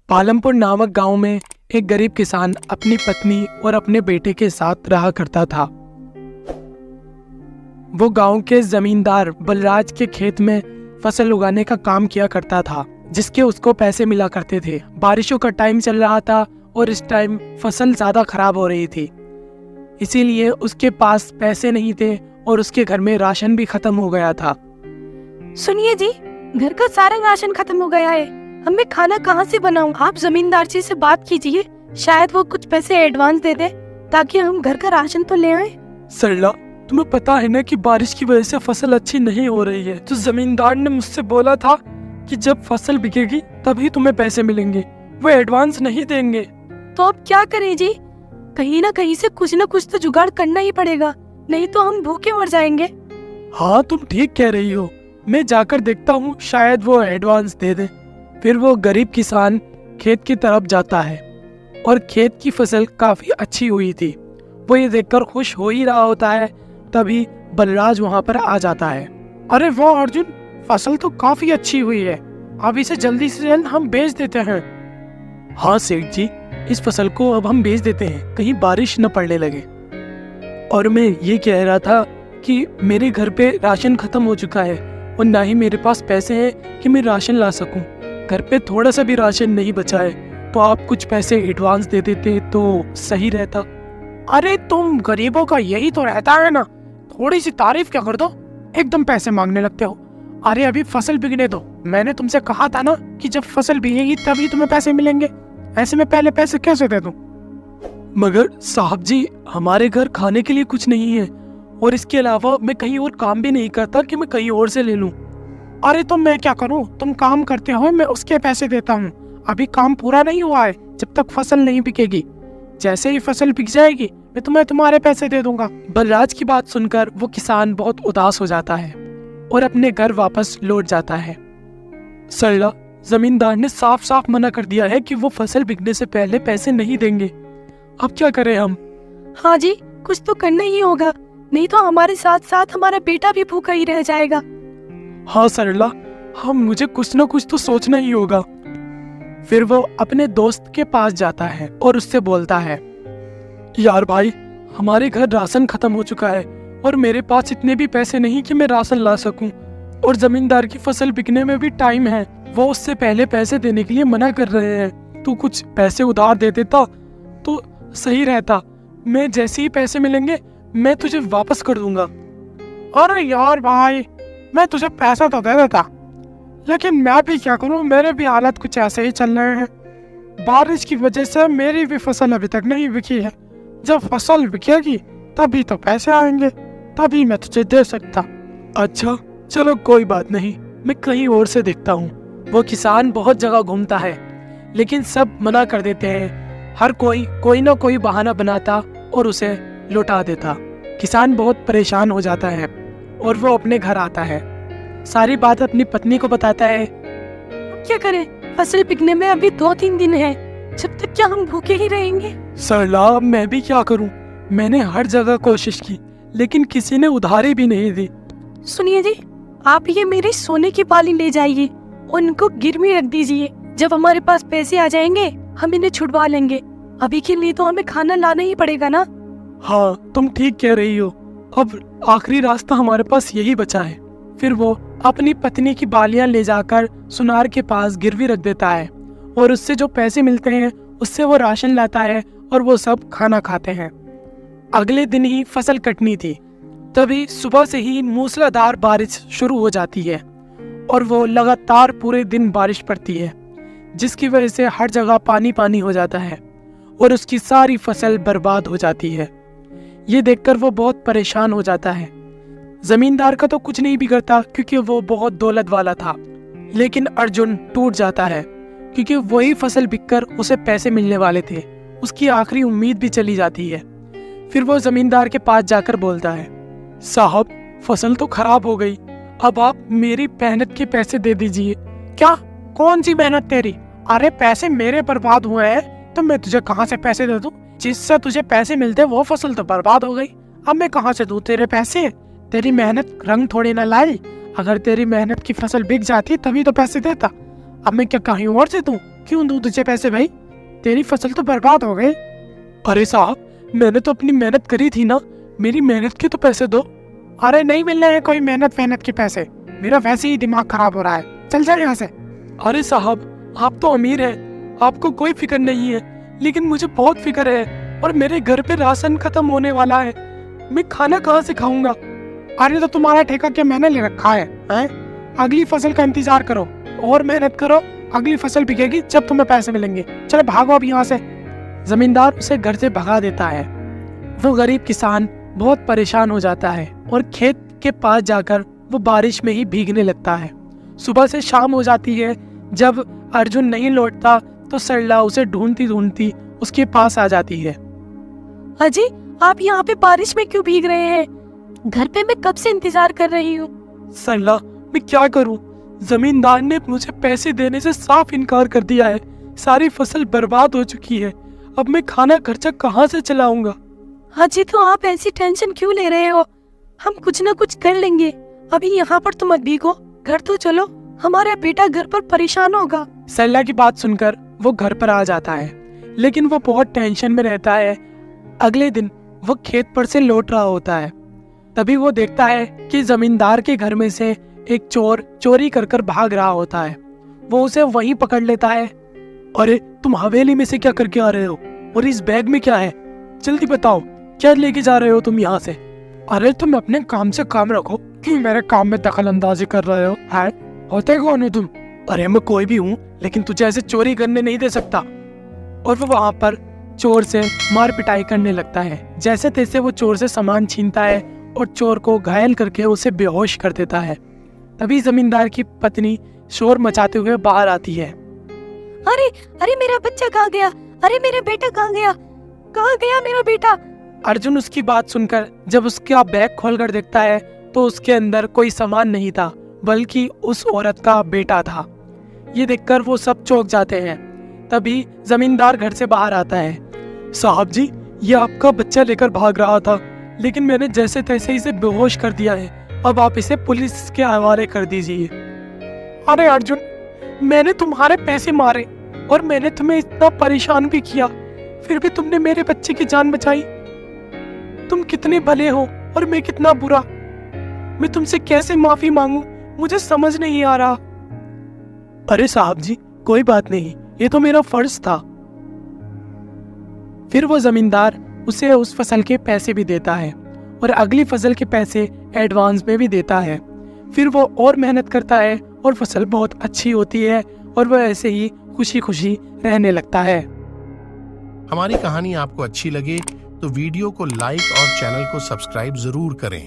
पालमपुर नामक गांव में एक गरीब किसान अपनी पत्नी और अपने बेटे के साथ रहा करता था। वो गांव के जमींदार बलराज के खेत में फसल उगाने का काम किया करता था, जिसके उसको पैसे मिला करते थे। बारिशों का टाइम चल रहा था और इस टाइम फसल ज्यादा खराब हो रही थी, इसीलिए उसके पास पैसे नहीं थे और उसके घर में राशन भी खत्म हो गया था। सुनिए जी, घर का सारा राशन खत्म हो गया है, हमें खाना कहाँ से बनाऊं? आप जमींदार जी से बात कीजिए, शायद वो कुछ पैसे एडवांस दे दे ताकि हम घर का राशन तो ले आए। सरला, तुम्हें पता है ना कि बारिश की वजह से फसल अच्छी नहीं हो रही है। तो जमींदार ने मुझसे बोला था कि जब फसल बिकेगी तभी तुम्हें पैसे मिलेंगे, वो एडवांस नहीं देंगे। तो अब क्या करें जी? कहीं ना कहीं से कुछ न कुछ तो जुगाड़ करना ही पड़ेगा, नहीं तो हम भूखे मर जाएंगे। हाँ, तुम ठीक कह रही हो, मैं जाकर देखता हूँ, शायद वो एडवांस दे दे। फिर वो गरीब किसान खेत की तरफ जाता है और खेत की फसल काफी अच्छी हुई थी। वो ये देखकर खुश हो ही रहा होता है, तभी बलराज वहाँ पर आ जाता है। अरे वाह अर्जुन, फसल तो काफी अच्छी हुई है, अब इसे जल्दी से जल्द हम बेच देते हैं। हाँ सेठ जी, इस फसल को अब हम बेच देते हैं, कहीं बारिश न पड़ने लगे। और मैं ये कह रहा था कि मेरे घर पे राशन खत्म हो चुका है और ना ही मेरे पास पैसे हैं कि मैं राशन ला सकूं। घर पे थोड़ा सा भी राशन नहीं बचा है, तो आप कुछ पैसे एडवांस दे देते तो सही रहता। अरे तुम गरीबों का यही तो रहता है ना, थोड़ी सी तारीफ क्या कर दो, एकदम पैसे मांगने लगते हो। अरे अभी फसल बिकने दो, मैंने तुमसे कहा था ना कि जब फसल बिकेगी तभी तुम्हें पैसे मिलेंगे, ऐसे में पहले पैसे कैसे दे दूं? मगर साहब जी, हमारे घर खाने के लिए कुछ नहीं है और इसके अलावा मैं कहीं और काम भी नहीं करता कि मैं कहीं और से ले लूं। अरे तो मैं क्या करूं, तुम काम करते हो, मैं उसके पैसे देता हूं। अभी काम पूरा नहीं हुआ है, जब तक फसल नहीं बिकेगी, जैसे ही फसल बिक जाएगी मैं तुम्हें तुम्हारे पैसे दे दूंगा। बलराज की बात सुनकर वो किसान बहुत उदास हो जाता है और अपने घर वापस लौट जाता है। सरला, जमींदार ने साफ साफ मना कर दिया है कि वो फसल बिकने से पहले पैसे नहीं देंगे, अब क्या करें हम? हाँ जी, कुछ तो करना ही होगा, नहीं तो हमारे साथ साथ हमारा बेटा भी भूखा ही रह जाएगा। हाँ सरला, हम मुझे कुछ न कुछ तो सोचना ही होगा। फिर वो अपने दोस्त के पास जाता है और उससे बोलता है, यार भाई, हमारे घर राशन खत्म हो चुका है और मेरे पास इतने भी पैसे नहीं कि मैं राशन ला सकूं, और जमींदार की फसल बिकने में भी टाइम है, वो उससे पहले पैसे देने के लिए मना कर रहे हैं। तू कुछ पैसे उधार दे देता तो सही रहता, मैं जैसे ही पैसे मिलेंगे मैं तुझे वापस कर दूंगा। अरे यार भाई, मैं तुझे पैसा तो दे देता, लेकिन मैं भी क्या करूं, मेरे भी हालत कुछ ऐसे ही चल रहे हैं। बारिश की वजह से मेरी भी फसल अभी तक नहीं बिकी है, जब फसल बिकेगी तभी तो पैसे आएंगे, तभी मैं तुझे दे सकता। अच्छा चलो कोई बात नहीं, मैं कहीं और से देखता हूँ। वो किसान बहुत जगह घूमता है, लेकिन सब मना कर देते हैं। हर कोई ना कोई बहाना बनाता और उसे लौटा देता। किसान बहुत परेशान हो जाता है और वो अपने घर आता है, सारी बात अपनी पत्नी को बताता है। क्या करें, फसल बिकने में अभी 2-3 दिन है, जब तक क्या हम भूखे ही रहेंगे? सरला, मैं भी क्या करूं, मैंने हर जगह कोशिश की, लेकिन किसी ने उधारी भी नहीं दी। सुनिए जी, आप ये मेरे सोने की बाली ले जाइए और इनको गिरवी रख दीजिए, जब हमारे पास पैसे आ जाएंगे हम इन्हें छुड़वा लेंगे। अभी के लिए तो हमें खाना लाना ही पड़ेगा ना। हाँ, तुम ठीक कह रही हो, अब आखिरी रास्ता हमारे पास यही बचा है। फिर वो अपनी पत्नी की बालियां ले जाकर सुनार के पास गिरवी रख देता है और उससे जो पैसे मिलते हैं उससे वो राशन लाता है और वो सब खाना खाते हैं। अगले दिन ही फसल कटनी थी, तभी सुबह से ही मूसलाधार बारिश शुरू हो जाती है और वो लगातार पूरे दिन बारिश पड़ती है, जिसकी वजह से हर जगह पानी पानी हो जाता है और उसकी सारी फसल बर्बाद हो जाती है। ये देखकर वो बहुत परेशान हो जाता है। जमींदार का तो कुछ नहीं बिगड़ता क्योंकि वो बहुत दौलत वाला था, लेकिन अर्जुन टूट जाता है क्योंकि वही फसल बिककर उसे पैसे मिलने वाले थे, उसकी आखिरी उम्मीद भी चली जाती है। फिर वो जमींदार के पास जाकर बोलता है, साहब, फसल तो खराब हो गई, अब आप मेरी मेहनत के पैसे दे दीजिए। क्या? कौन सी मेहनत तेरी? अरे पैसे मेरे बर्बाद हुए हैं तो मैं तुझे कहाँ से पैसे दे दूं? जिससे तुझे पैसे मिलते वो फसल तो बर्बाद हो गई, अब मैं कहाँ से दूं तेरे पैसे? तेरी मेहनत रंग थोड़ी ना लाई, अगर तेरी मेहनत की फसल बिक जाती तभी तो पैसे देता, अब मैं क्या कहीं और से दूं? क्यों दूं तुझे पैसे भाई? तेरी फसल तो बर्बाद हो गई। अरे साहब, मैंने तो अपनी मेहनत करी थी ना, मेरी मेहनत के तो पैसे दो। अरे नहीं मिलने हैं कोई मेहनत के पैसे, मेरा वैसे ही दिमाग खराब हो रहा है, चल जा यहाँ से। अरे साहब, आप तो अमीर हैं, आपको कोई फिक्र नहीं है, लेकिन मुझे बहुत फिक्र है और मेरे घर पे राशन खत्म होने वाला है, मैं खाना कहाँ से खाऊंगा? अरे तो तुम्हारा ठेका क्या मैंने ले रखा है, हैं? अगली फसल का इंतजार करो और मेहनत करो, अगली फसल बिकेगी जब तुम्हें पैसे मिलेंगे। चलो भागो अब यहाँ से। जमींदार उसे घर से भगा देता है। वो गरीब किसान बहुत परेशान हो जाता है और खेत के पास जाकर वो बारिश में ही भीगने लगता है। सुबह से शाम हो जाती है। जब अर्जुन नहीं लौटता तो सरला उसे ढूंढती ढूंढती उसके पास आ जाती है। अजी, आप यहाँ पे बारिश में क्यों भीग रहे हैं? घर पे मैं कब से इंतजार कर रही हूँ। सरला, मैं क्या करूं? जमींदार ने मुझे पैसे देने से साफ इनकार कर दिया है। सारी फसल बर्बाद हो चुकी है, अब मैं खाना खर्चा कहाँ से चलाऊंगा? अजी, तो आप ऐसी टेंशन क्यों ले रहे हो? हम कुछ ना कुछ कर लेंगे। अभी यहाँ पर तुम मत भीगो, घर तो चलो, हमारा बेटा घर पर परेशान होगा। सरला की बात सुनकर वो घर पर आ जाता है, लेकिन वो बहुत टेंशन में रहता है। अगले दिन वो खेत पर से लौट रहा होता है, तभी वो देखता है कि जमींदार के घर में से एक चोर चोरी कर कर भाग रहा होता है। वो उसे वहीं पकड़ लेता है। अरे तुम हवेली में से क्या करके आ रहे हो, और इस बैग में क्या है? जल्दी बताओ, क्या लेके जा रहे हो तुम यहाँ से? अरे तुम अपने काम से काम रखो, क्यों मेरे काम में दखल अंदाजी कर रहे हो? है होते कौन हो तुम? अरे मैं कोई भी हूँ, लेकिन तुझे ऐसे चोरी करने नहीं दे सकता। और वो वहाँ पर चोर से मार पिटाई करने लगता है। जैसे तैसे वो चोर से सामान छीनता है और चोर को घायल करके उसे बेहोश कर देता है। तभी जमींदार की पत्नी शोर मचाते हुए बाहर आती है। अरे अरे, मेरा बच्चा कहाँ गया? अरे मेरा बेटा कहाँ गया? कहाँ गया मेरा बेटा? अर्जुन उसकी बात सुनकर जब उसका बैग खोलकर देखता है तो उसके अंदर कोई सामान नहीं था, बल्कि उस औरत का बेटा था। ये देखकर वो सब चौंक जाते हैं। तभी जमींदार घर से बाहर आता है। साहब जी, ये आपका बच्चा लेकर भाग रहा था, लेकिन मैंने जैसे तैसे इसे बेहोश कर दिया है, अब आप इसे पुलिस के हवाले कर दीजिए। अरे अर्जुन, मैंने तुम्हारे पैसे मारे और मैंने तुम्हें इतना परेशान भी किया, फिर भी तुमने मेरे बच्चे की जान बचाई। तुम कितने भले हो और मैं कितना बुरा। मैं तुमसे कैसे माफी मांगू, मुझे समझ नहीं आ रहा। अरे साहब जी, कोई बात नहीं, ये तो मेरा फर्ज था। फिर वो जमींदार उसे उस फसल के पैसे भी देता है और अगली फसल के पैसे एडवांस में भी देता है। फिर वो और मेहनत करता है और फसल बहुत अच्छी होती है और वह ऐसे ही खुशी खुशी रहने लगता है। हमारी कहानी आपको अच्छी लगे तो वीडियो को लाइक और चैनल को सब्सक्राइब जरूर करें।